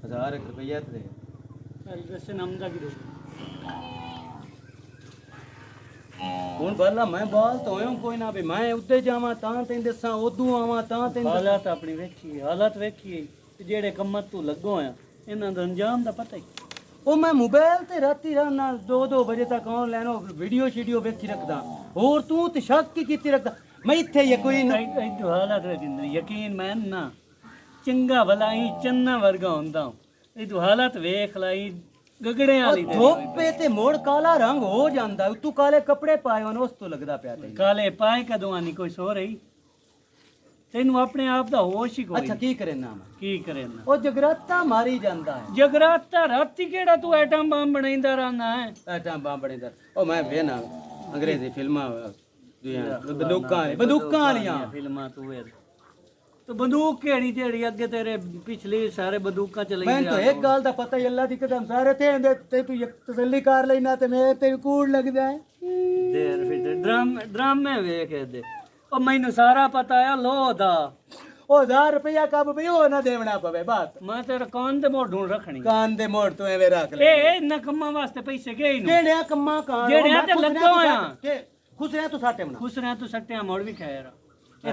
1000 रुपया दे वैसे नमदा की दो ਹੁਣ ਬਾਲਾ ਮੈਂ ਬਾਲ ਤੋਂ ਆਇਆ ਕੋਈ ਨਾ ਵੀ ਮੈਂ ਉੱਤੇ ਜਾਵਾਂ ਤਾਂ ਤੈਨੂੰ ਦੱਸਾਂ ਉਦੋਂ ਆਵਾਂ ਤਾਂ ਤੈਨੂੰ ਹਾਲਾਤ ਆਪਣੀ ਵੇਖੀ ਹਾਲਾਤ ਵੇਖੀ ਜਿਹੜੇ ਕੰਮਾਂ ਤੂੰ ਲੱਗੋ ਆ ਇਹਨਾਂ ਦਾ ਅੰਜਾਮ ਦਾ ਪਤਾ ਹੀ ਉਹ ਮੈਂ ਮੋਬਾਈਲ ਤੇ ਰਾਤੀ ਰਾਤ ਨਾਲ 2-2 ਵਜੇ ਤੱਕ ਆਨਲਾਈਨ ਵੀਡੀਓ ਸ਼ੀਡੀਓ ਵੇਖੀ ਰੱਖਦਾ ਹੋਰ ਤੂੰ ਤੇ ਸ਼ੱਕ ਕੀ ਕੀਤੀ ਰੱਖਦਾ ਮੈਂ ਇੱਥੇ ਯਕੀਨ ਇਹ ਹਾਲਾਤ ਵੇਖਿੰਦਰ ਯਕੀਨ ਮੈਂ ਨਾ ਚੰਗਾ ਭਲਾ ਹੀ ਚੰਨਾ ਵਰਗਾ ਹੁੰਦਾ ਇਹ ਤੂੰ ਹਾਲਾਤ ਵੇਖ ਲਈ ਗਗੜੇ ਵਾਲੀ ਧੋਪੇ ਤੇ ਮੋੜ ਕਾਲਾ ਰੰਗ ਹੋ ਜਾਂਦਾ ਤੂੰ ਕਾਲੇ ਕੱਪੜੇ ਪਾਏ ਹੋਣ ਉਸ ਤੋਂ ਲੱਗਦਾ ਪਿਆ ਤੈਨੂੰ ਕਾਲੇ ਪਾਏ ਕਦੋਂ ਆਨੀ ਕੋਈ ਸੋ ਰਹੀ ਤੈਨੂੰ ਆਪਣੇ ਆਪ ਦਾ ਹੋਸ਼ ਹੀ ਕੋਈ ਅੱਛਾ ਕੀ ਕਰੇ ਨਾ ਕੀ ਕਰੇ ਨਾ ਉਹ ਜਗਰਾਤਾ ਮਾਰੀ ਜਾਂਦਾ ਹੈ ਜਗਰਾਤਾ ਰਾਤੀ ਕਿਹੜਾ ਤੂੰ ਐਟਮ ਬੰਬ ਬਣਾਉਂਦਾ ਰਹਿੰਦਾ ਹੈ ਐਟਮ ਬੰਬ ਬਣਾਉਂਦਾ ਉਹ ਮੈਂ ਵੇਨਾ ਅੰਗਰੇਜ਼ੀ ਫਿਲਮਾਂ ਬੰਦੂਕਾਂ ਵਾਲੀਆਂ ਫਿਲਮਾਂ ਤੂੰ ਵੇਖ तो बंदूक केड़ी तेरी अगे तेरे पिछली सारे बंदूका चलाई मैं तो एक गाल दा पता ही अल्लाह दी कसम सारे ते तू एक तसल्ली कर लेना ते मैं तेरे कूड़ लग जाए देर फिर ड्रामे वेख दे ओ मैनू सारा पता है लो दा ओ 1000 रुपया कब भी हो ना देवना पवे बात मैं तेरा कान दे मोड़ ढूंढ रखनी कान दे मोड़ तो एवे रख ले ए इन्ना कम्मा वास्ते पैसे गए नु केड़े कम्मा कान जेड़े ते लगो आ खुश रह तू साटे मना खुश रह तू सट्टिया मोड़ भी खैर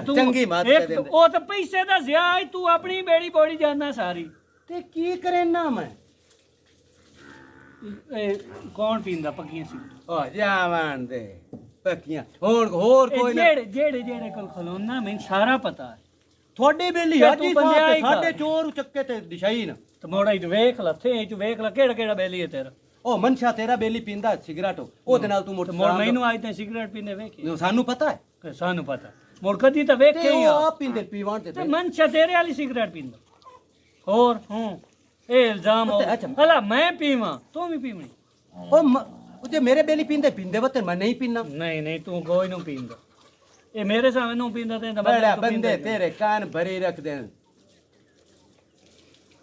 चंगी बात कर दे ओ तो पैसे दा जिया तू अपनी बेड़ी बोड़ी जाना सारी ते की करे ना मैं कौन पींदा पक्कियां सी ओ जावन दे पक्कियां होर कोई ना जेड़े कोल खलोना मैं सारा पता है थोड़ी बेली हाजी साहब साडे चोर चक्के ते दिशाई ना तो मोड़ा ही वेख ला थे च वेख ला केड़ा बेली है तेरा ओ मनशा तेरा बेली पींदा सिगरेट ओ दे नाल तू मोट मोड़ मैनू आज ते सिगरेट पीने वेखे सानू पता है सानू पता मोड़ कदी तो वेखे ही आ पींदे पीवान ते मनशा तेरे वाली सिगरेट पींदा और ए इल्जाम हो हला मैं पीवा तू भी पीवनी ओ जे मेरे बेली पींदे पींदे वत मैं नहीं पीना नहीं तू कोई नु पींदा ए मेरे सामने नु पींदा ते बड़ा बंदे तेरे कान भरे रख दे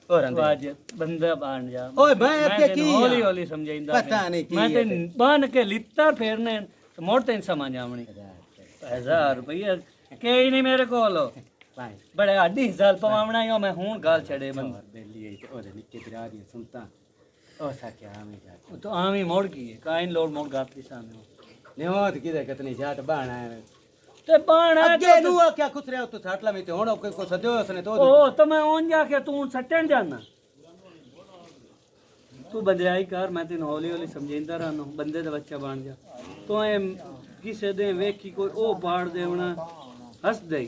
और आज बंदा बाण जा ओए मैं के की हौली हौली समझाइंदा पता नहीं की मैं ते बान के लित्ता फेरने तो मोड़ ते समझ आवनी 1000 रुपया के ही नहीं मेरे कोल बड़े आडी साल पवावना यो मैं हूं गाल छड़े बंद बेली है ओरे निक्के बिरा दी सुनता ओ सा क्या में जा तो आमी मोड़ की है काइन लोड मोड़ गाती सामने नेवत किदे कितनी जाट बाणा है ते बाणा अगे नु क्या खुश रहे तो साटला में ते होणो को सदयो उसने तो ओ तो मैं ओन जाके तू सट्टन जाना तू बदलाई कर मैं तेन हौली हौली समझाइंदा रहना बंदे दा बच्चा बन जा तो ए किसे दे वेखी कोई ओ पाड़ देवना हंस दे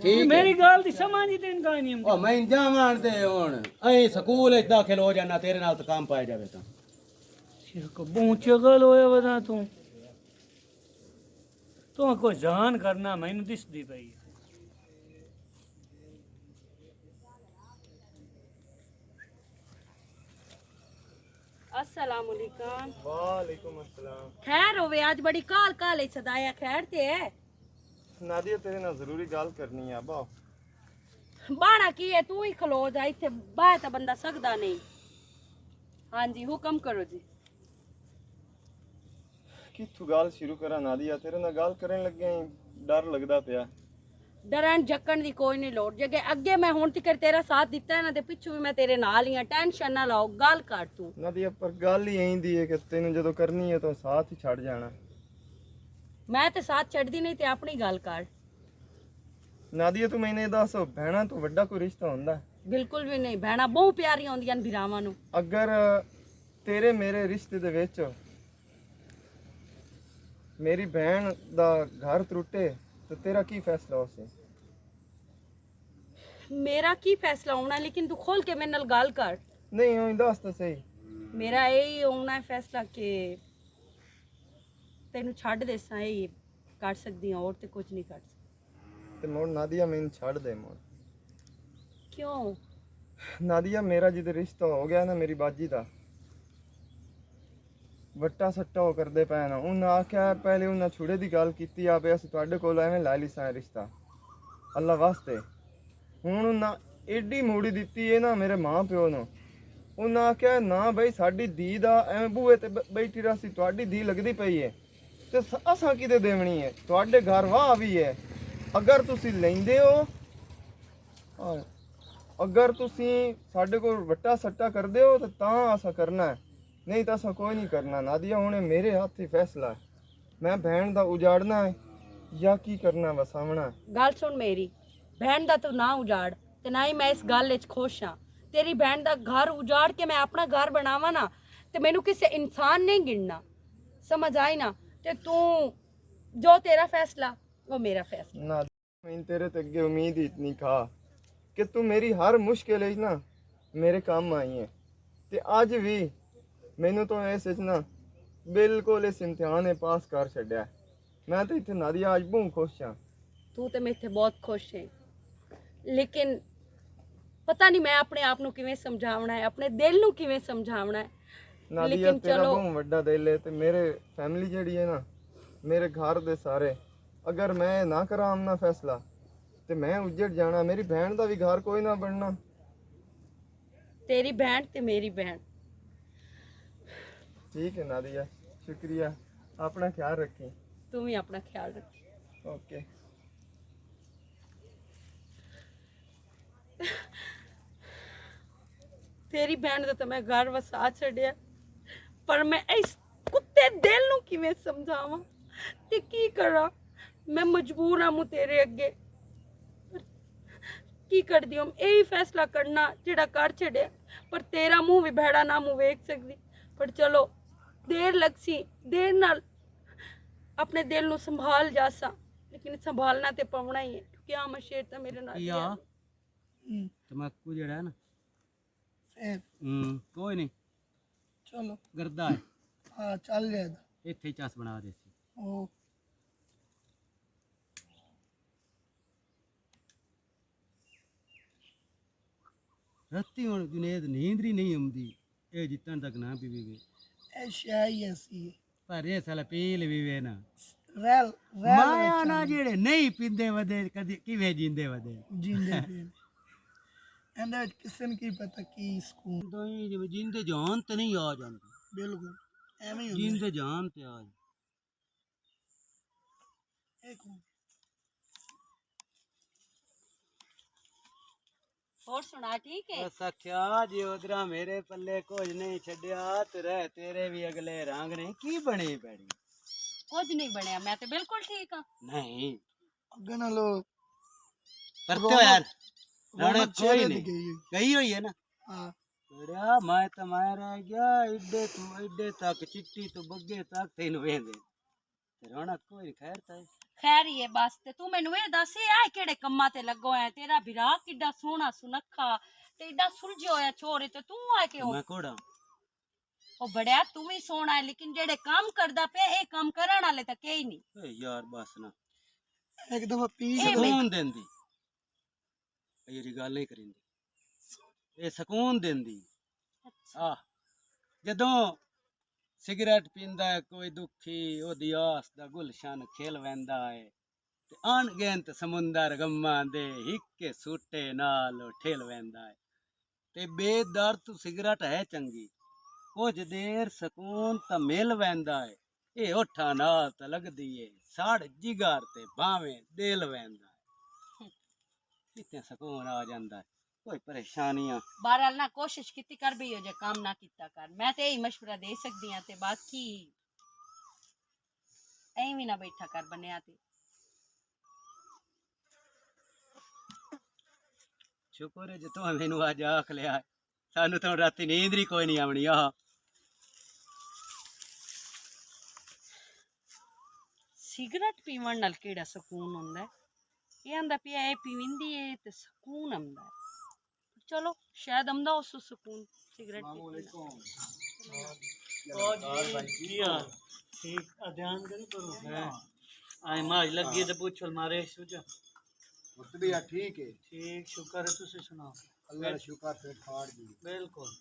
ठीक मेरी गाल दी समझ ही तेन का नहीं ओ मैं जावां दे हुन ऐ स्कूल च दाखिल हो जाना तेरे नाल तो काम पाए जावे ता को बूंचे गल होया वदा तू कोई जान करना मैनू दिसदी पई अस्सलाम वालेकुम। वालेकुम अस्सलाम। खैर होवे आज बड़ी काल काले सदाया खैर ते है नादिया तेरे नाल जरूरी गल करनी है बा बाणा की है तू ही खलो जा इथे बाय ता बंदा सकदा नहीं हां जी हुक्म करो जी किथु गल शुरू करा नादिया तेरे नाल गल करन लगे डर लगदा पिया डरन झक्कन दी कोई नहीं लोड़ जगे अगे मैं हुन तक तेरा साथ दिता है ना ते पिछू भी मैं तेरे नाल ही हां टेंशन ना लाओ गल कर तू नादिया पर गल ही एंदी है कि तेनु जदों करनी है तो साथ ही छड़ जाना मैं ते साथ छड़दी नहीं ते अपनी गल कर नादिया तू मैंने दस भैणा तो वड्डा कोई रिश्ता हुंदा बिल्कुल भी नहीं भैणा बहुत प्यारियां होंदियां न भिरावां नु अगर तेरे मेरे रिश्ते दे विच मेरी बहन दा घर त्रुटे तो तेरा की फैसला उसे मेरा की फैसला होना लेकिन तू खोल के मेरे नाल गल कर नहीं होई दस तो सही मेरा यही होना है फैसला कि तेनू छड़ देसा यही कर सकदी हूं और ते कुछ नहीं कर सकती ते मोड़ नादिया मैनू छड़ दे मोड़ क्यों नादिया मेरा जिद रिश्ता हो गया ना मेरी बाजी दा वट्टा सट्टा हो करदे पै ना उन्हें आख्या पहले उन्हें छुड़े की गल की आ पे असीं तुहाडे कोल एवें लै लिसां रिश्ता अल्लाह वास्ते हुण उन्हें एडी मूड़ी दित्ती है ना मेरे माँ प्यो नूं उन्हें आख्या ना बई साडी धी दा एवें बूहे ते बैठी रसी तुहाडी धी लगदी पई है ते असां किते देवणी है तुहाडे घर वाह भी है अगर तुसीं लैंदे हो ਅਗਰ ਤੁਸੀਂ ਸਾਡੇ ਕੋਲ ਵੱਟਾ ਸੱਟਾ ਕਰਦੇ ਹੋ ਤਾਂ ਅਸਾਂ ਕਰਨਾ ਹੈ, ਨਹੀਂ ਤਾਂ ਅਸਾਂ ਕੋਈ ਨਹੀਂ ਕਰਨਾ। ਨਾਦੀਆ ਹੁਣ ਇਹ ਮੇਰੇ ਹੱਥ ਹੀ ਫੈਸਲਾ ਹੈ, ਮੈਂ ਭੈਣ ਦਾ ਉਜਾੜਨਾ ਹੈ ਜਾਂ ਕੀ ਕਰਨਾ ਵਸਾਵਣਾ ਹੈ। ਗੱਲ ਸੁਣ ਮੇਰੀ, ਭੈਣ ਦਾ ਤੂੰ ਨਾ ਉਜਾੜ ਤੇ ਨਾ ਹੀ ਮੈਂ ਇਸ ਗੱਲ ਵਿੱਚ ਖੁਸ਼ ਹਾਂ। ਤੇਰੀ ਭੈਣ ਦਾ ਘਰ ਉਜਾੜ ਕੇ ਮੈਂ ਆਪਣਾ ਘਰ ਬਣਾਵਾਂ ਨਾ ਤੇ ਮੈਨੂੰ ਕਿਸੇ ਇਨਸਾਨ ਨਹੀਂ ਗਿਣਨਾ, ਸਮਝ ਆਈ ਨਾ। ਤੇ ਤੂੰ ਜੋ ਤੇਰਾ ਫੈਸਲਾ ਉਹ ਮੇਰਾ ਫੈਸਲਾ। ਨਾ ਮੈਂ ਤੇਰੇ ਤੇ ਅੱਗੇ ਉਮੀਦ ਹੀ ਇਤਨੀ ਖਾ ਕਿ ਤੂੰ ਮੇਰੀ ਹਰ ਮੁਸ਼ਕਿਲ ਵਿੱਚ ਨਾ ਮੇਰੇ ਕੰਮ ਆਈ ਹੈ, ਤੇ ਅੱਜ ਵੀ ਮੈਨੂੰ ਤਾਂ ਇਸ ਵਿੱਚ ਨਾ ਬਿਲਕੁਲ ਇਸ ਇਮਤਿਹਾਨ ਨੇ ਪਾਸ ਕਰ ਛੱਡਿਆ। ਮੈਂ ਤਾਂ ਇੱਥੇ ਨਾਦੀਆ ਅੱਜ ਬਹੁਤ ਖੁਸ਼ ਹਾਂ। ਤੂੰ ਤੇ ਮੈਂ ਇੱਥੇ ਬਹੁਤ ਖੁਸ਼ ਹੈ, ਲੇਕਿਨ ਪਤਾ ਨਹੀਂ ਮੈਂ ਆਪਣੇ ਆਪ ਨੂੰ ਕਿਵੇਂ ਸਮਝਾਉਣਾ ਹੈ, ਆਪਣੇ ਦਿਲ ਨੂੰ ਕਿਵੇਂ ਸਮਝਾਉਣਾ ਹੈ। ਨਾਦੀਆ ਲੇਕਿਨ ਤੇਰਾ ਚਲੋ ਬਹੁਤ ਵੱਡਾ ਦਿਲ ਹੈ, ਤੇ ਮੇਰੇ ਫੈਮਿਲੀ ਜਿਹੜੀ ਹੈ ਨਾ, ਮੇਰੇ ਘਰ ਦੇ ਸਾਰੇ, ਅਗਰ ਮੈਂ ਨਾ ਕਰਾਂ ਆਪਣਾ ਫੈਸਲਾ ਤੇ ਮੈਂ ਉੱਜੜ ਜਾਣਾ, ਮੇਰੀ ਭੈਣ ਦਾ ਵੀ ਘਰ ਕੋਈ ਨਾ ਬਣਨਾ। ਤੇਰੀ ਭੈਣ ਤੇ ਮੇਰੀ ਭੈਣ। ਠੀਕ ਹੈ ਨਾਦੀਆ, ਸ਼ੁਕਰੀਆ, ਆਪਣਾ ਖਿਆਲ ਰੱਖੀ। ਤੂੰ ਵੀ ਆਪਣਾ ਖਿਆਲ ਰੱਖ। ਓਕੇ। ਤੇਰੀ ਭੈਣ ਦਾ ਤਾਂ ਮੈਂ ਘਰ ਵਸਾ ਛੱਡਿਆ, ਪਰ ਮੈਂ ਇਸ ਕੁੱਤੇ ਦਿਲ ਨੂੰ ਕਿਵੇਂ ਸਮਝਾਵਾਂ ਤੇ ਕੀ ਕਰਾਂ। ਮੈਂ ਮਜਬੂਰ ਹਾਂ ਤੇਰੇ ਅੱਗੇ, ਕੀ ਕਰਦੀ ਹਾਂ। ਇਹੀ ਫੈਸਲਾ ਕਰਨਾ ਜਿਹੜਾ ਕਰ ਛੱਡਿਆ, ਪਰ ਤੇਰਾ ਮੂੰਹ ਵੀ ਭੈੜਾ ਨਾ ਮੂੰਹ ਵੇਖ ਸਕਦੀ। ਪਰ ਚਲੋ ਦੇਰ ਲੱਗਸੀ, ਦੇਰ ਨਾਲ ਆਪਣੇ ਦਿਲ ਨੂੰ ਸੰਭਾਲ ਜਾਸਾਂ, ਲੇਕਿਨ ਸੰਭਾਲਣਾ ਤੇ ਪਵਣਾ ਹੀ ਹੈ, ਕਿਉਂਕਿ ਆ ਮਸ਼ੇਰ ਤਾਂ ਮੇਰੇ ਨਾਲ ਹੀ ਹੈ। ਤਮਾਕੂ ਜਿਹੜਾ ਹੈ ਨਾ, फिर ਕੋਈ ਨਹੀਂ चलो ਗਰਦਾ ਹੈ, हाँ चल जाएगा। ਇੱਥੇ ਹੀ ਚਸ ਬਣਾ ਦੇ ਸੀ। ओ ਰਾਤੀ ਹੁਣ ਜੁਨੇਦ ਨੀਂਦ ਹੀ ਨਹੀਂ ਆਉਂਦੀ, ਇਹ ਜਿੱਤਣ ਤੱਕ ਨਾ ਪੀਵੇ, ऐसा ही ऐसी है। ਪਰ ਇਹ ਸਾਲਾ ਪੀ ਲਵੀਵੇ ਨਾ। रैल रैल ਮਾਇਆ ਨਾ ਜਿਹੜੇ ਨਹੀਂ ਪੀਂਦੇ ਵਦੇ ਕਦੀ ਕਿਵੇਂ ਜੀਂਦੇ ਵਦੇ। जिंदे पे एंड किसी ने की पता की ਸਕੂਨ ਦੋਈ ਜਿਵੇਂ ਜੀਂਦੇ ਜਾਨ ਤੇ ਨਹੀਂ ਆ ਜਾਂਦੇ, बिल्कुल ਐਵੇਂ ਹੀ ਹੁੰਦਾ ਜੀਂਦੇ ਜਾਨ ਤੇ ਆ ਜਾਂਦੇ। ਇੱਕ ਮਿੰਟ। ਹੋਰ ਸੁਣਾ, ਠੀਕ ਹੈ? ਸਖਿਆ ਜੀ ਉਧਰਾ ਮੇਰੇ ਪੱਲੇ ਕੁਝ ਨਹੀਂ ਛੱਡਿਆ, ਤੇ ਰਹਿ ਤੇਰੇ ਵੀ ਅਗਲੇ ਰੰਗ ਨੇ, ਕੀ ਬਣੀ ਪੈੜੀ? ਕੁਝ ਨਹੀਂ ਬਣਿਆ, ਮੈਂ ਤੇ ਬਿਲਕੁਲ ਠੀਕ ਹਾਂ। ਨਹੀਂ ਅੱਗੇ ਨਾਲੋਂ ਪਰਤੋ ਯਾਰ, ਰੌਣਕ ਰੌਣਕ ਕੋਈ ਚਿਹਰੇ ਨਹੀਂ ਦੀ ਗਈ ਹੈ। ਗਈ ਹੋਈ ਹੈ ਨਾ। ਹਾਂ ਬੜਿਆ ਮੈਂ ਤਾਂ ਮੈਂ ਰਹਿ ਗਿਆ ਇੱਡੇ ਤੋਂ ਇੱਡੇ ਤੱਕ, ਚਿੱਟੀ ਤੋਂ ਬੱਗੇ ਤੱਕ ਤੈਨੂੰ ਵੇਂਦੇ, ਤੇ ਰੌਣਕ ਕੋਈ ਖੈਰ ਤਾਂ ਖੈਰ ਹੀ ਹੈ ਬਸ। ਤੇ ਤੂੰ ਮੈਨੂੰ ਇਹ ਦੱਸ, ਇਹ ਕਿਹੜੇ ਕੰਮਾਂ ਤੇ ਲੱਗੋ ਹੈ? ਤੇਰਾ ਵਿਰਾ ਕਿੱਡਾ ਸੋਹਣਾ ਸੁਨੱਖਾ ਤੇ ਏਡਾ ਸੁਲਝਿਆ ਹੋਇਆ ਛੋਰੇ, ਤੇ ਤੂੰ ਆ ਕੇ ਮੈਂ ਕੋੜਾ ਉਹ ਬੜਿਆ ਤੂੰ ਵੀ ਸੋਹਣਾ ਹੈ, ਲੇਕਿਨ ਜਿਹੜੇ ਕੰਮ ਕਰਦਾ ਪਿਆ ਇਹ ਕੰਮ ਕਰਨ ਵਾਲੇ ਤਾਂ ਕਈ ਨਹੀਂ। ਏ ਯਾਰ ਬਸ ਨਾ, ਇੱਕ ਦਫਾ ਪੀ ਸਕੂਨ ਦਿੰਦੀ, ਇਹ ਗੱਲ ਨਹੀਂ ਕਰਿੰਦੀ, ਇਹ ਸਕੂਨ ਦਿੰਦੀ। ਆਹ ਜਦੋਂ ਸਿਗਰਟ ਪੀਂਦਾ ਹੈ ਕੋਈ ਦੁਖੀ, ਉਹਦੀ ਆਸ ਦਾ ਗੁਲਸ਼ਨ ਖਿਲ ਵੈਂਦਾ ਹੈ, ਤੇ ਅਣਗਿਣਤ ਸਮੁੰਦਰ ਗਮਾਂ ਦੇ ਹਿੱਕੇ ਸੂਟੇ ਨਾਲ ਉਹ ਠੇਲ ਵੈਂਦਾ ਹੈ। ਤੇ ਬੇਦਰ ਤੂੰ ਸਿਗਰਟ ਹੈ ਚੰਗੀ, ਕੁਝ ਦੇਰ ਸਕੂਨ ਤਾਂ ਮਿਲ ਵੈਂਦਾ ਹੈ, ਇਹ ਹੋਠਾਂ ਨਾਲ ਤਾਂ ਲੱਗਦੀ ਏ ਸਾੜ ਜਿਗਰ ਤੇ ਬਾਵੇਂ ਦਿਲ ਵੈਂਦਾ ਹੈ, ਕਿਤੇ ਸਕੂਨ ਆ ਜਾਂਦਾ ਹੈ। ਕੋਈ ਪਰੇਸ਼ਾਨੀਆਂ ਬਹਰਾਲ ਨਾ ਕੋਸ਼ਿਸ਼ ਕੀਤੀ ਕਰ ਵੀ ਹੋ ਜੇ ਕੰਮ ਨਾ ਕੀਤਾ ਕਰ, ਮੈਂ ਤੇ ਇਹੀ ਮਸ਼ਵਰਾ ਦੇ ਸਕਦੀ ਹਾਂ। ਤੇ ਬਾਕੀ ਐਵੇਂ ਨਾ ਬੈਠਾ ਕਰ ਬਣਿਆ ਤੇ। ਸ਼ੁਕਰ ਹੈ ਜੇ ਤੂੰ ਮੈਨੂੰ ਅੱਜ ਆਖ ਲਿਆ, ਸਾਨੂੰ ਤਾਂ ਰਾਤੀ ਨੀਂਦ ਹੀ ਕੋਈ ਨਹੀਂ ਆਉਣੀ। ਆਹ ਸਿਗਰਟ ਪੀਵਣ ਨਾਲ ਕਿਹੜਾ ਸਕੂਨ ਹੁੰਦਾ ਹੈ? ਇਹ ਆਂਦਾ ਪਿਆ ਇਹ ਪੀਵਿੰਦੀ ਏ ਤੇ ਸਕੂਨ ਆਉਂਦਾ ਹੈ। ਚਲੋ ਸ਼ਾਇਦ ਆਉਂਦਾ ਉਸ ਸਕੂਨ ਸਿਗਰਟ ठीक ध्यान करी करो आई माज लगी तो पूछो मारे सुझा मुतबिया ठीक है। ठीक शुक्र है तुसी सुनाओ। अल्लाह का शुक्र फिर फाड़ दी बिल्कुल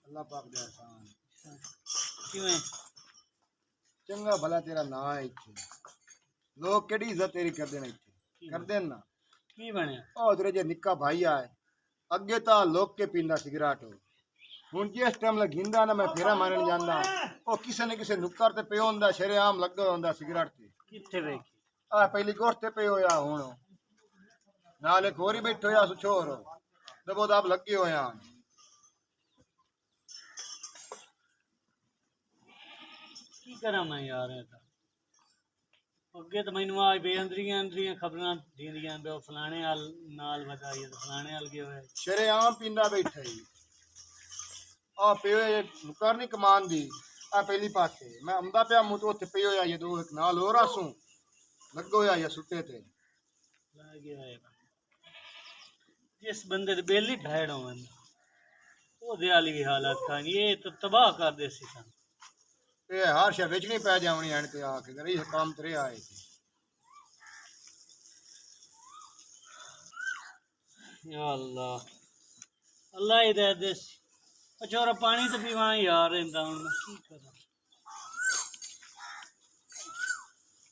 अल्लाह पाक दे एहसान। किवें चंगा भला तेरा ना है इत्थे, लोग केड़ी इज्जत तेरी करदे ने इत्थे करदे ना। की बनया ओ तेरे जे निक्का भाई आए अगे तो लोग के पींदा सिगरेट हो, हुन जिस टाइम लगिंदा ना मैं फेरा मारन जांदा ओ किसे ने किसे नुक्कर ते पियो हुंदा, शरेआम लगा हुंदा सिगरेट ते। किथे वेखी आ पहली गोश्त ते पियो या हुन नाले गोरी बैठो या सुछोर ਦਬੋ ਦਬ ਲੱਗੇ ਹੋਏ ਆ। ਕੀ ਕਰਾਂ ਮੈਂ ਯਾਰ ਇਹ ਤਾਂ ਅੱਗੇ ਤਾਂ ਮੈਨੂੰ ਆ ਬੇਅੰਦਰੀਆਂ ਖਬਰਾਂ ਦਿੰਦੀਆਂ ਵੀ ਉਹ ਫਲਾਣੇ ਨਾਲ ਵਧਾਈ ਤੇ ਫਲਾਣੇ ਹਾਲ ਗਏ ਹੋਏ। ਸ਼ਰੇਆਮ ਪੀਂਦਾ ਬੈਠਾ ਜੀ। ਆ ਪਿਓ ਨੁਕਰ ਨਹੀਂ ਕਮਾਨ ਦੀ ਆ ਪਹਿਲੀ ਪਾਸੇ ਮੈਂ ਆਉਂਦਾ ਪਿਆ ਮੂੰਹ ਤੋਂ ਉੱਥੇ ਪਈ ਹੋਇਆ ਇਹ ਦੋ ਇੱਕ ਨਾਲ ਹੋਰ ਆਸੂ ਲੱਗੋ ਹੋਇਆ ਇਹ ਸੁੱਟੇ ਤੇ ਲੱਗ ਗਿਆ ਹੈ ਜਿਸ ਬੰਦੇ ਦੇ ਬੇਲੀ ਢਾੜ ਹੋਣ ਉਹਦੇ ਵਾਲੀ ਵੀ ਹਾਲਤ ਖਾਣੀ ਇਹ ਤਾਂ ਤਬਾਹ ਕਰ ਦੇ ਸੀ ਸਾਨੂੰ। ਇਹ ਹਰ ਸ਼ੈ ਵੇਚਣੀ ਪੈ ਜਾਵਣੀ ਐਣ ਤੇ ਆ ਕੇ ਗਰੀ ਕੰਮ ਤਰੇ ਆਏ ਸੀ। या अल्लाह अल्लाह ही दे दे छोरा पानी तो पीवा यार इंदा हुन मैं की करा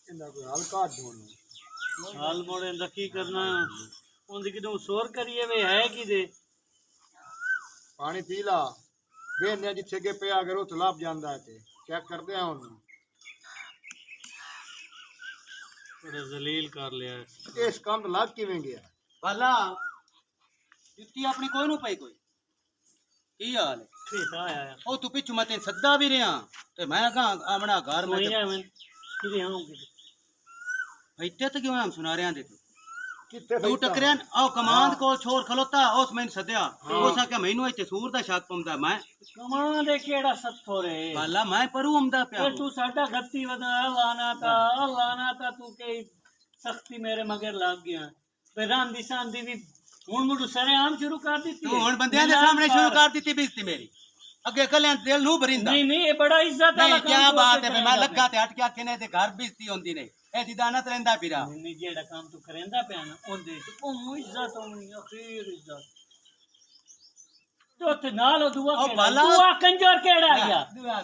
इंदा कोई हाल काट ढूंढ हाल मोड़े इंदा की करना उनदी किदों शोर करिए वे है की दे पानी पी ला वे ने जिथे के पिया करो तो लाभ जांदा है ते चेक करदे हैं हुन बड़ा जलील कर लिया इस काम तो लाग किवें गया ਬਾਲਾ ਜੁੱਤੀ ਆਪਣੀ ਕੋਈ ਨੂੰ ਪਈ ਕੋਈ ਕੀ ਹਾਲ ਹੈ ठीक आया यार ਉਹ ਤੂੰ ਪਿੱਛੋਂ ਮੈਂ ਤੈਨੂੰ ਸੱਦਾ ਵੀ ਰਿਆਂ ਤੇ ਮੈਂ ਕਹਾਂ ਆਪਣਾ ਘਰ ਮੈਂ नहीं है मैं किदे हां ਇੱਥੇ ਤੇ ਕਿਉਂ ਆਮ ਸੁਣਾ ਰਿਆਂ ਦੇ किथे ਤੂੰ ਟਕਰਿਆ ਉਹ ਕਮਾਂਡ ਕੋਲ ਛੋਰ ਖਲੋਤਾ ਉਸ ਮੈਨੂੰ ਸੱਦਿਆ ਉਸ ਆਖਿਆ ਮੈਨੂੰ ਇੱਥੇ ਸੂਰ ਦਾ ਸ਼ੱਕ ਪੰਦਾ ਮੈਂ कमां दे केड़ा सत्थो रे ਬਾਲਾ ਮੈਂ ਪਰੂ ਆਉਂਦਾ ਪਿਆ ए तू साडा गत्ती वदा लाना था तू के सख्ती मेरे मगर लग गया रांदी सांदी भी हुण मुझे सरेआम शुरू कर दी ਤੂੰ ਹੁਣ ਬੰਦਿਆਂ ਦੇ ਸਾਹਮਣੇ ਸ਼ੁਰੂ ਕਰ ਦਿੱਤੀ ਬੇਇੱਜ਼ਤੀ ਮੇਰੀ ਅੱਗੇ ਕੱਲਿਆਂ ਦਿਲ ਨੂੰ ਭਰਿੰਦਾ नहीं नहीं ये बड़ा इज्जत वाला ਨਹੀਂ ਕੀ ਬਾਤ ਹੈ ਮੈਂ ਲੱਗਾ ਤੇ ਹਟ ਕੇ ਆਖੇ ਤੇ ਘਰ ਬੇਇੱਜ਼ਤੀ ਹੁੰਦੀ ਨੇ ਇਹ ਦਿਦਾਨਤ ਰਹਿੰਦਾ ਫਿਰਾ नहीं जेड़ा काम तू करेंदा पिया ना ओंदे तो ओ इज्जत होनी अखीर इज्जत तो ते नाल दुआ ओ केड़ा भला- दुआ कंजर केड़ा आया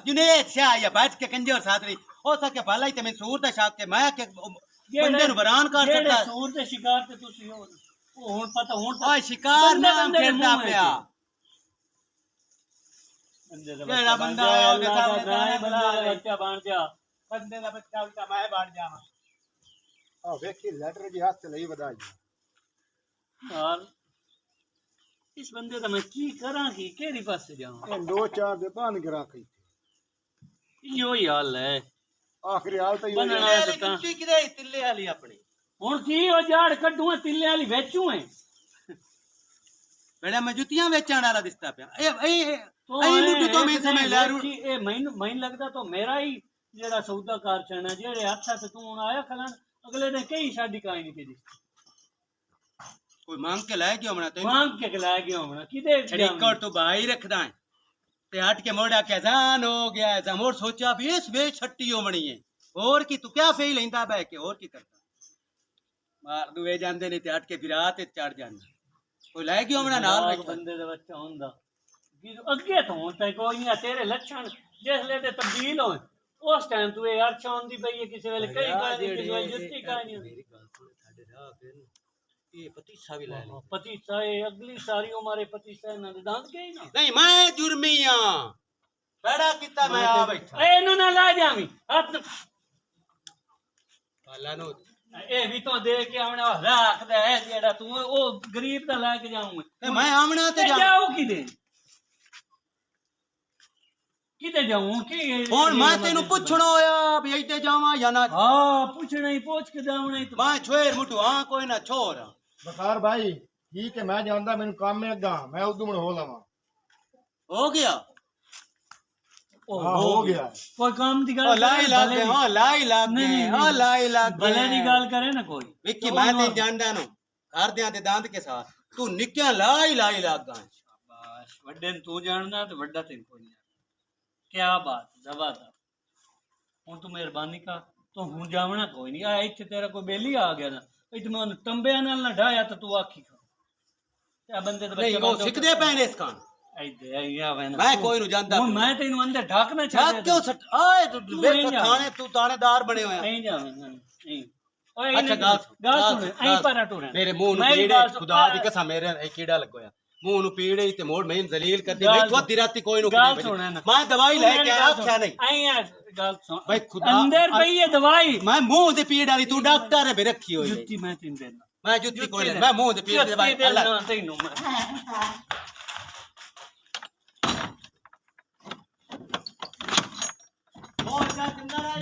जुनेद शाह या बैठ के कंजर साथरी हो सके भला ही ते मैं सूर दा शक के मैं के बंदे नु बरान कर सकता सूर ते शिकार ते तुसी हो ओ हुण पता हुण ओए शिकार नाम खेलता पिया बंदे दा जेड़ा बंदा आया ओदे सामने गाने बना ले बच्चा बन जा बंदे दा बच्चा उल्टा मैं बन जावां आ वेखी लेटर जी हाथ से लई वदाई यार इस बंदे दा मैं की करा की केड़ी पासे जावां ए दो चार दे बांध के रख यो ही हाल है आखिरी हाल तो बनना ये है तो तां कुत्ती किदे तिल्ले वाली अपनी हुण की ओ झाड़ कड्डू तिल्ले वाली वेचू है बेड़ा मैं जुतियां बेचण वाला दिसता पिया ए तो ए मुट्ठी तो मैं समझ ला रू ए मैन लगदा तो मेरा ही जेड़ा सौदा कार चढ़ना जेड़े हत्था ते तू हुण आया खलन अगले दिन कई शादी काई नहीं की कोई मांग के लाए क्यों हमना तैਨੂੰ मांग के खिलाया गया होना किदे छड़ीकड़ तो बाहर रखदा है ते हट के मोड़ा के जान हो गया है जमोर सोचा भी इस वे छट्टी होवणी है और की तू क्या फेल लेंदा बह के और की करता मार दुए जांदे ने ते हट के फिरा ते चढ़ जांदा कोई लाए क्यों हमना नाल बैठा बंदे दे बच्चा हुंदा कि अगे तो हुंदा कोई नहीं तेरे लक्षण जिसले ते तब्दील होए उस टाइम तू ये अर्श होंदी पई है किसी वेले कई का नहीं किसी वेले जुत्ती का नहीं मेरी गल सुन साडे राह पे ये पतीसा भी ला ले पति साए अगली सारी हमारे पति साए ना दांत के ही ना नहीं मैं जुर्मी हां बड़ा किता मैं आ बैठा ए नु ना ला जावी हाथ पाला नो ए भी तो दे के हमने राख दे है जेड़ा तू ओ गरीब दा ला के जाऊं ते मैं आमना ते जाओ किदे किदे जाऊं की हुन मैं तेनु पुछणो होया भी इते जावां या ना हां पूछना ही पूछ के जावना ही तो मैं छोर मुठू हां कोई ना छोर बखार भाई ठीक है मैं जानदा मेनू काम में लगा मैं उदू मन हो लवा हो गया हां हो गया कोई काम दी ओ गल लाई लाग गए हां लाई लाग नहीं, गए नहीं, हां लाई लाग गए भले दी गल करे ना कोई विक्की मैं ते जानदा नो घर दे दांत के साथ तू निक्या लाई लाग गए शाबाश वड्डे ने तू जानदा ते वड्डा तेन कोई नहीं क्या बात जबरदस्त हुन तू मेहरबानी का तो हुन जावना कोई नहीं आ इत्थे तेरा कोई बेली आ गया ना इत्थे मैं तंबे नाल ना ढाया तो तू आखी खा ते बंदे दे नहीं बच्चे वो सिखदे पैने इस कान ऐदे आई आवे ना मैं कोई नु जानदा हुन मैं तेनु अंदर ढाकना जा चाहता क्यों सट आए तू तू वेख नहीं जा। थाने तू थानेदार बने होया नहीं जावे नहीं ओए अच्छा गाल सुन आई पर टूरे मेरे मुंह नु पीड़े खुदा दी कसम मेरे ए कीड़ा लगोया मुंह नु पीड़े ते मोड़ मैं जलील कर दी भाई तू अद्धी राती कोई नु गाल सुने ना मैं दवाई लेके आख्या नहीं आई गाल सुन भाई खुदा अंदर पई है दवाई मैं मुंह दे पीड़ वाली तू डॉक्टर है बे रखी होई जुत्ती मैं तीन देना मैं जुत्ती कोई मैं मुंह दे पीर दे भाई अल्लाह ना तैनू मैं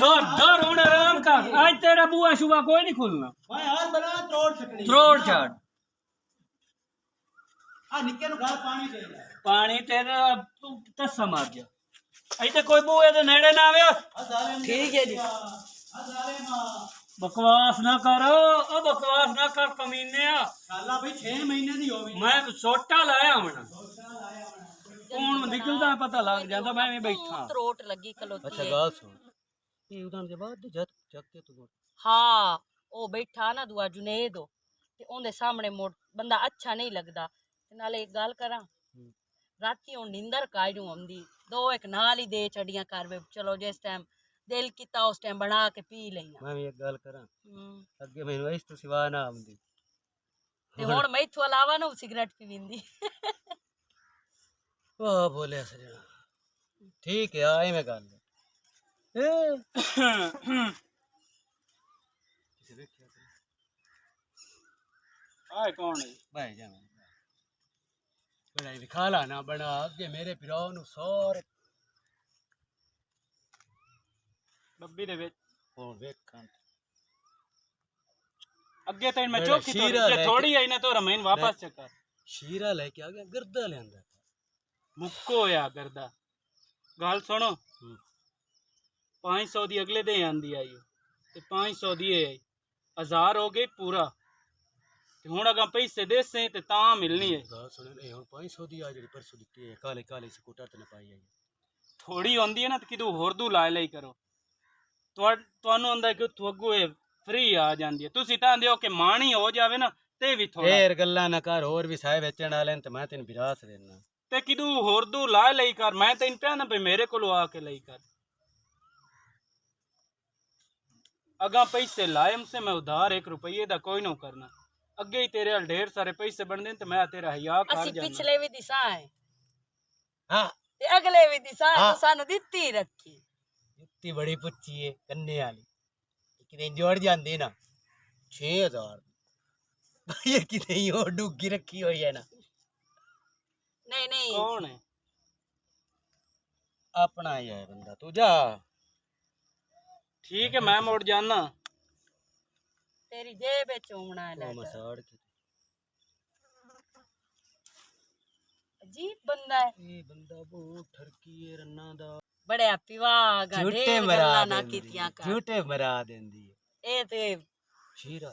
दौड़ दौड़ हुन आराम कर आज तेरा बुआ शुआ कोई नहीं खुलना भाई हाथ बना तोड़ सकनी त्रोड़ छाड़ आ निक्के नु घर पानी दे पानी तेरे तू तस्सा मार जा इते कोई बुए दे नेड़े ना आवे ठीक है जी बकवास ना कर ओ बकवास ना कर कमीने साला भाई 6 महीने दी होवी मैं सोटा लाया हूं कौन निकलदा पता लग जांदा मैं भी बैठा त्रोट लगी खलोती अच्छा है गाल सुन ये उदान के बाद जब जग के तू हाँ ओ बैठा ना दुआ जुनेद हो ते ओंदे सामने मोड़ बंदा अच्छा नहीं लगदा ते नाले एक गल करा राती हुन नींदर काजू आंदी दो एक नाल ही दे चढ़ियां कर वे चलो जिस टाइम दिल कीता उस टाइम बना के पी लईयां मैं भी एक गल करा अगे मैनू इस तो सिवा ना आंदी ते हुन मैथों अलावा ना सिगरेट पीविंदी वाह बोले सजना ठीक है आए मैं गल आए कौन है भाई जा बड़ा दिखाला ना बना अगे मेरे पिराव नु सारे डब्बी दे विच और वेखां अगे तैन मैं बड़ा चौकी शीरा तो लेके- थोड़ी आई ना तो रमीन वापस चक्कर शीरा लेके आ गया गर्दा ले आंदा मुक्को होया करदा गल सुनो 500 दी अगले दिन आंदी आई ते 500 दी आई 1000 हो गई पूरा ते हुन अगर पैसे देसे ते तां मिलनी है गल सुन ए हुन 500 दी आ जेडी परसों दित्ती है काले काले स्कूटर ते न पाई आई थोड़ी होंदी है ना ते किदू होर दू लाए लाई करो ਤੁਹਾਨੂੰ ਹੁੰਦਾ ਕਿ ਉੱਥੋਂ ਅੱਗੋਂ ਇਹ ਫ੍ਰੀ ਆ ਜਾਂਦੀ ਹੈ ਤੁਸੀਂ ਤਾਂ ਆਂਦੇ ਹੋ ਕਿ ਮਾਣੀ ਹੋ ਜਾਵੇ ਨਾ ਤੇ ਵੀ ਥੋੜਾ ਫੇਰ ਗੱਲਾਂ ਨਾ ਕਰ ਹੋਰ ਵੀ ਸਾਹੇ ਵੇਚਣ ਵਾਲੇ ਨੇ ਤੇ ਮੈਂ ਤੈਨੂੰ ਵਿਰਾਸ ਦੇਣਾ ਤੇ ਕਿਦੂ ਹੋਰ ਦੂ ਲਾ ਲਈ ਕਰ ਮੈਂ ਤੈਨੂੰ ਪਿਆ ਨਾ ਵੀ ਮੇਰੇ ਕੋਲੋਂ ਆ ਕੇ ਲਈ ਕਰ अगा पैसे लाए हमसे मैं उधार 1 रुपये दा कोई ना करना अगे ही तेरे हाल ढेर सारे पैसे बनदे ते मैं तेरा हिया कर ਅਸੀਂ जाना ਪਿਛਲੇ ਵੀ ਦਿਸਾ ਹੈ हां ਤੇ ਅਗਲੇ ਵੀ ਦਿਸਾ ਹਾਂ। ਤੂੰ ਸਾਨੂੰ ਦਿੱਤੀ ਰੱਖੀ जुत्ती बड़ी पुच्ची है कन्ने वाली किते जोड़ जांदी ना 6000 भाई किते और डुगी रखी हुई है ना नहीं नहीं कौन है अपना ही है बंदा तू जा ठीक है मैं मुड़ जाना तेरी जेब ਵਿੱਚ ਹੋਣਾ ਹੈ ओ ਲੈ मसाड़ के अजीब बंदा है ये बंदा बहुत ठरकी है रन्ना दा बड़े पीवागा झूठे ढेर मरा ਗੱਲਾਂ ਨਾ देंदी ਕੀਤੀਆਂ ਕਰ झूठे मरा देंदी है ਇਹ ਤੇ शीरा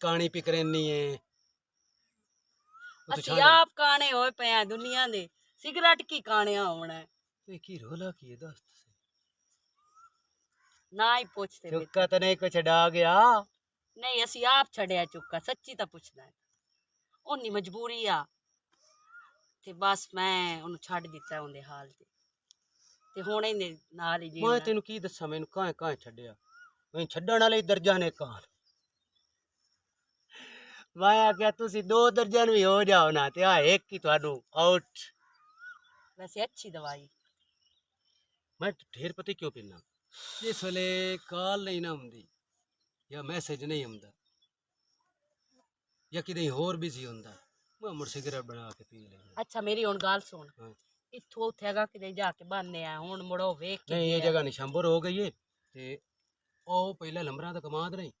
कहानी पिक रहनी है वो तो ਅਸੀਂ ਆਪ ਕਾਣੇ ਹੋਏ ਪਏ ਆ ਦੁਨੀਆ ਦੇ ਸਿਗਰਟ ਕੀ ਕਾਣਿਆ ਹੋਣਾ ਹੈ तो की रोला की है दोस्त से ਨਾ ਹੀ ਪੁੱਛਦੇ ਵੇ। चुक्का तो नहीं कुछ डा गया ਨਹੀਂ ਅਸੀਂ ਆਪ ਛੜਿਆ ਚੁੱਕਾ ਸੱਚੀ ਤਾਂ ਪੁੱਛਦਾ ਹੈ ਉਹਨੀ ਮਜਬੂਰੀ ਆ ਤੇ ਬਸ ਮੈਂ ਉਹਨੂੰ ਛੱਡ ਦਿੱਤਾ ਉਹਦੇ ਹਾਲ ਤੇ ਹੁਣ ਇਹਨੇ ਨਾਲ ਹੀ मैं ਜੀਵਨਾ तेन की दसा मैनू कहाँ कहाँ छड़िया मैं छड़न वाले दर्जा ने कहा मैं आख्या तुसी 2 दर्जन भी हो जाओ ना ते आ एक ही थानू आउट ਵੈਸੇ ਅੱਛੀ ਦਵਾਈ मैं ढेर पता क्यों पीना जिस वेले कॉल नहीं ना आंदी या मैसेज नहीं आंदा या किते होर बिजी हुंदा मैं मुड़ सिगरेट बना के पी लेना ਅੱਛਾ ਮੇਰੀ ਹੁਣ ਗੱਲ ਸੁਣ हाँ। ਇੱਥੋਂ ਉੱਥੇ ਹੈਗਾ ਕਿਤੇ ਜਾ ਕੇ ਬੰਨੇ ਆ ਹੁਣ ਮੁੜੋ ਵੇਖ ਕੇ नहीं ये ਗਿਆ। जगह निशंबर हो गई है ते ओ पहले लंबरा तो कमाद नहीं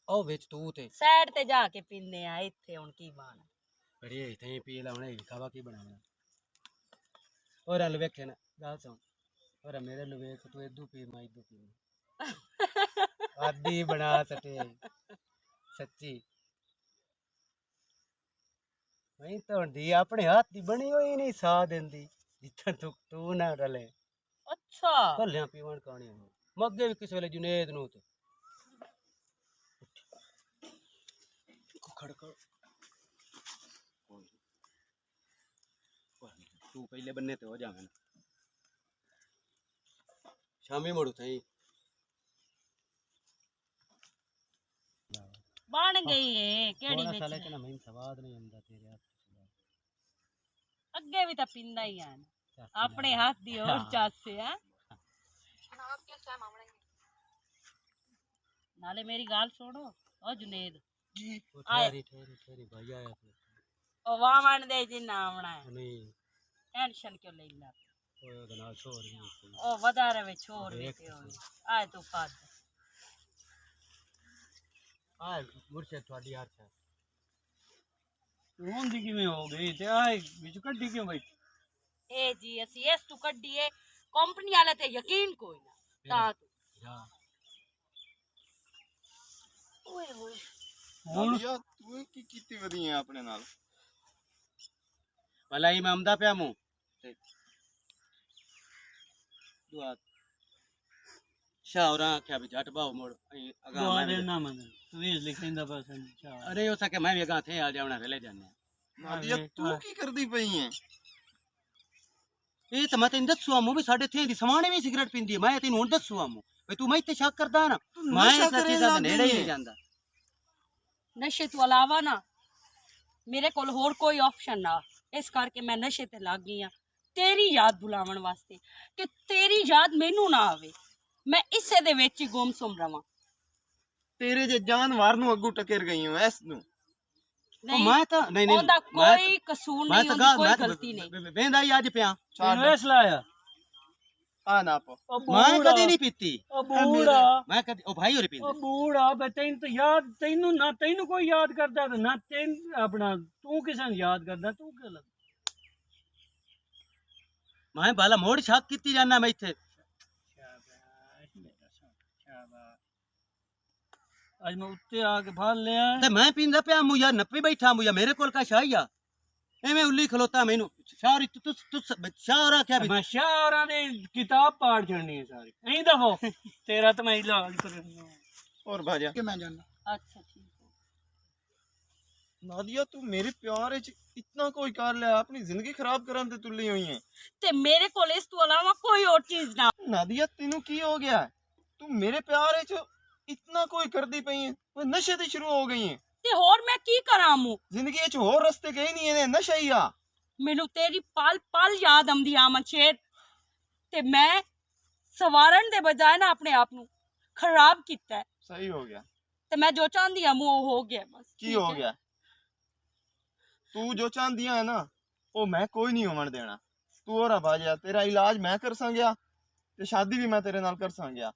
ओ विच तू ते ਸਾਈਡ ਤੇ ਜਾ ਕੇ ਪੀਂਦੇ ਆ ਇੱਥੇ ਹੁਣ ਕੀ ਬਾਣਾ बड़ी इथे पी लावणे खावा की बनावना और हल वेखे ना गाल सुन और मेरे लो वेख तू इदू पी मैं इदू पी आदि बना सके सच्ची मैं तो दी अपने हाथ दी बनी हुई नहीं सा देंदी जिथन तू ना रले ਅੱਛਾ भलिया पीवन कहानी मगे भी किस वेले जुनेद नू ते खड़कर तू पहले बन्ने ते हो जावे ना शामी मोड़ू थई ਬਣ ਗਈ ਏ ਕਿਹੜੀ थोड़ा साले ਵਿੱਚ च ना मैं स्वाद नहीं आंदा तेरे हाथ ਅੱਗੇ ਵੀ ਤਾਂ ਪੀਂਦਾ ਹੀ ਆ ਆਪਣੇ ਹੱਥ ਦੀ ਹੋਰ ਚਾਸੇ ਆ नाले मेरी गाल छोड़ो ओ जुनेद जी ठहरी ठहरी ठहरी भाई आया ओ वामन दे जिन्ना आमना है नहीं टेंशन क्यों लेना ओए गना छोड़ नहीं ओ वदा रवे छोड़ भी पियो आए तू फाद आ मुर्शद ਤੁਹਾਡੀ ਯਾਰ ਹੈ ਹੁੰਦੀ ਕਿਵੇਂ ਹੋ ਗਈ ਤੇ ਆਏ ਵਿੱਚ ਕੱਢੀ ਕਿਉਂ ਬਈ ए जी ਅਸੀਂ ਇਸ ਤੂੰ ਕੱਢੀਏ ਕੰਪਨੀ ਵਾਲੇ ਤੇ ਯਕੀਨ ਕੋਈ ਨਾ ਤਾਂ ਤੂੰ ਜਾ ਓਏ ਹੋਏ ਹੁਣ ਨਾਦੀਆ ਤੂੰ ਕੀ ਕੀਤੀ ਵਧੀਆ ਆਪਣੇ ਨਾਲ ਭਲਾ ਮੈਂ ਆਮਦਾ ਪਿਆ ਮੂੰ ਤੇ ਦੁਆ ਸ਼ਾਹਰਾ ਆਖਿਆ ਵੀ ਜੱਟ ਬਾਹੂ ਮੋੜ ਅਗਾ ਦੁਆ ਦੇ ਮੈਂ ਨਾ ਮੰਨ ਤੂੰ ਇਸ ਲਿਖਿੰਦਾ ਬਸ ਚਾਹ ਅਰੇ ਹੋ ਸਕੇ ਮੈਂ ਵੀ ਅਗਾ ਥੇ ਆ ਜਾਵਣਾ ਰਲੇ ਜਾਣੇ ਨਾਦੀਆ ਤੂੰ ਕੀ ਕਰਦੀ ਪਈ ਹੈ ਇਹ ਤਾਂ ਮੈਂ ਤੈਨੂੰ ਦੱਸੂ ਆਮੂ ਵੀ ਸਾਡੇ ਥੇ ਦੀ ਸਮਾਣੇ ਵੀ ਸਿਗਰਟ ਪੀਂਦੀ ਹੈ ਮੈਂ ਤੈਨੂੰ ਹੁਣ ਦੱਸੂ ਆਮੂ ਵੀ ਤੂੰ ਮੈਂ ਤੇ ਸ਼ੱਕ ਕਰਦਾ ਨਾ ਮੈਂ ਨਸ਼ਾ ਤਾਂ ਕਰਨ ਚੀਜ਼ਾਂ ਦੇ ਲੱਗ ਨੇੜੇ ਹੀ ਗਈ ਨਹੀਂ ਹੈ। ਜਾਂਦਾ ਨਸ਼ੇ ਤੋਂ ਇਲਾਵਾ ਨਾ ਮੇਰੇ ਕੋਲ ਹੋਰ ਕੋਈ ਆਪਸ਼ਨ ਨਾ ਇਸ ਕਰਕੇ ਮੈਂ ਨਸ਼ੇ ਤੇ ਲੱਗ ਗਈ ਆ ਤੇਰੀ ਯਾਦ ਭੁਲਾਉਣ ਵਾਸਤੇ ਕਿ ਤੇਰੀ ਯਾਦ ਮੈਨੂੰ ਨਾ ਆਵੇ ਮੈਂ ਇਸੇ ਦੇ ਵਿੱਚ ਹੀ ਗੁੰਮਸੁਮ ਰਵਾਂ ਤੇਰੇ ਜੇ ਜਾਨਵਰ ਨੂੰ ਅੱਗੂ ਟੱਕਰ ਗਈ ਹਾਂ ਇਸ ਨੂੰ ਉਹ ਮੈਂ ਤਾਂ ਨਹੀਂ ਨਹੀਂ ਉਹਦਾ ਕੋਈ ਕਸੂਰ ਮੈਂ ਨਹੀਂ ਤਾਂ ਉਹਦੀ ਕੋਈ ਮੈਂ ਗਲਤੀ ਨਹੀਂ ਵੇਂਦਾ ਹੀ ਅੱਜ ਪਿਆ ਤੈਨੂੰ ਇਸ ਲਾਇਆ ਆ ਨਾ ਪੋ ਮੈਂ ਕਦੇ ਨਹੀਂ ਪੀਤੀ ਉਹ ਬੂੜਾ ਮੈਂ ਕਦੇ ਉਹ ਭਾਈ ਹੋਰੀ ਪੀਂਦੇ ਉਹ ਬੂੜਾ ਬੇ ਤੈਨੂੰ ਤਾਂ ਯਾਦ ਤੈਨੂੰ ਨਾ ਤੈਨੂੰ ਕੋਈ ਯਾਦ ਕਰਦਾ ਤੇ ਨਾ ਤੈਨੂੰ ਆਪਣਾ ਤੂੰ ਕਿਸੇ ਨੂੰ ਯਾਦ ਕਰਦਾ ਤੂੰ ਕਿਉਂ ਲੱਗ ਮੈਂ ਬਾਲਾ ਮੋੜ ਸ਼ੱਕ ਕੀਤੀ ਜਾਨਾ ਮੈਂ ਇੱਥੇ ਅੱਜ ਮੈਂ ਉੱਤੇ ਆ ਕੇ ਫੜ ਲਿਆ ਤੇ ਮੈਂ ਪੀਂਦਾ ਪਿਆ ਮੂੰ ਯਾਰ ਨੱਪੇ ਬੈਠਾ ਮੂੰ ਯਾਰ ਮੇਰੇ ਕੋਲ ਕਾ ਸ਼ਾਹੀ ਆ ਐਵੇਂ ਉੱਲੀ ਖਲੋਤਾ ਮੈਨੂੰ ਸ਼ਾਹਰੀ ਤੂੰ ਸ਼ਾਹਰ ਆਖਿਆ ਵੀ ਮੈਂ ਸ਼ਾਹਰਾਂ ਦੀ ਕਿਤਾਬ ਪਾੜ ਛੱਡਣੀ ਹੈ ਸਾਰੀ ਐਂ ਦਫੋ ਤੇਰਾ ਤਾਂ ਮੈਂ ਇਲਾਜ ਕਰਨਾ और भाजा कि मैं जानना ਅੱਛਾ ਠੀਕ ਹੈ नादिया तू मेरे प्यार च इतना कोई कर लिया अपनी जिंदगी खराब करन ते तुल्ली हुई है ਤੇ ਮੇਰੇ ਕੋਲ ਇਸ ਤੋਂ ਇਲਾਵਾ ਕੋਈ ਹੋਰ ਚੀਜ਼ ਨਾ नादिया तेनू की हो गया है तू मेरे प्यार च इतना कोई करदी पई है वो नशे ते शुरू हो गई है ਤੇ ਹੋਰ ਮੈਂ ਕੀ ਕਰਾਂ ਮੂੰ जिंदगी च होर रस्ते गए नहीं है नशा ही आ ਮੈਨੂੰ ਤੇਰੀ ਪਲ ਪਲ ਯਾਦ ਆਉਂਦੀ ਆ ਮਨਸ਼ੇਰ ਤੇ ਮੈਂ ਸਵਾਰਨ ਦੇ ਬਜਾਏ ਨਾ ਆਪਣੇ ਆਪ ਨੂੰ ਖਰਾਬ ਕੀਤਾ ਹੈ सही हो गया ਤੇ ਮੈਂ ਜੋ ਚਾਹੁੰਦੀ ਆ ਉਹ ਹੋ ਗਿਆ ਬਸ की ठीक हो है? गया तू जो चाहती है ना वो मैं कोई नहीं होवन देना तू और भाजा तेरा इलाज मैं कर संगया ते शादी भी मैं तेरे नाल कर संगया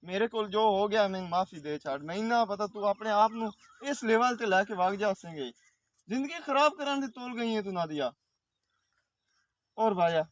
मेरे कोल जो हो गया मैं माफी दे छाड़ मैं ना पता तू अपने आप नु इस लेवल ते लेके भाग जा सकेंगे जिंदगी खराब करन दे तोल गई है तू नादिया और भाया